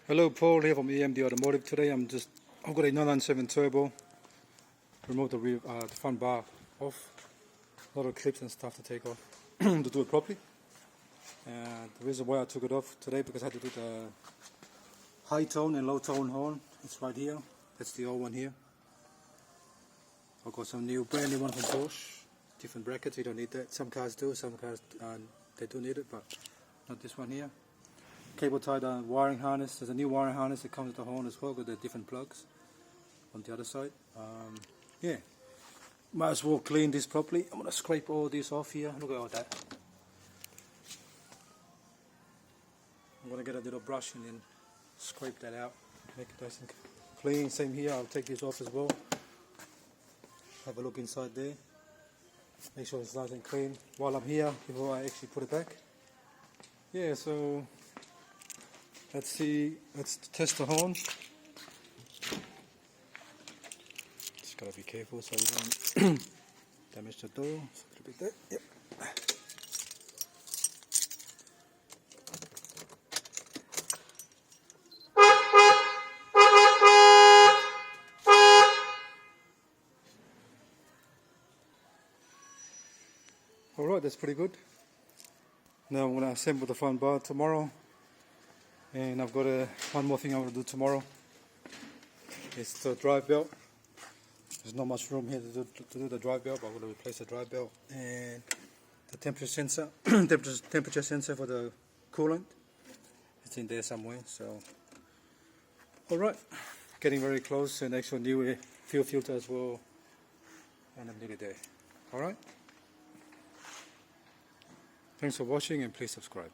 Hello, Paul here from EMD Automotive. Today I've got a 997 turbo. Remove the front bar off. A lot of clips and stuff to take off to do it properly. And the reason why I took it off today because I had to do the high tone and low tone horn. It's right here. That's the old one here. I've got some brand new one from Porsche. Different brackets. You don't need that. Some cars do. Some cars they do need it, but not this one here. Cable tied wiring harness. There's a new wiring harness that comes with the horn as well with the different plugs on the other side. Yeah, might as well clean this properly. I'm gonna scrape all this off here. Look at all that. I'm gonna get a little brush and then scrape that out, make it nice and clean. Same here. I'll take this off as well. Have a look inside there. Make sure it's nice and clean while I'm here before I actually put it back. Yeah, so let's test the horn. Just gotta be careful so we don't damage the door. So a little bit there. Yep. Alright, that's pretty good. Now I'm gonna assemble the front bar tomorrow. And I've got one more thing I want to do tomorrow. It's the drive belt. There's not much room here to do the drive belt, but I'm going to replace the drive belt and the temperature sensor, temperature sensor for the coolant. It's in there somewhere. So, all right, getting very close. An actual new fuel filter as well, and I'm nearly there. All right. Thanks for watching, and please subscribe.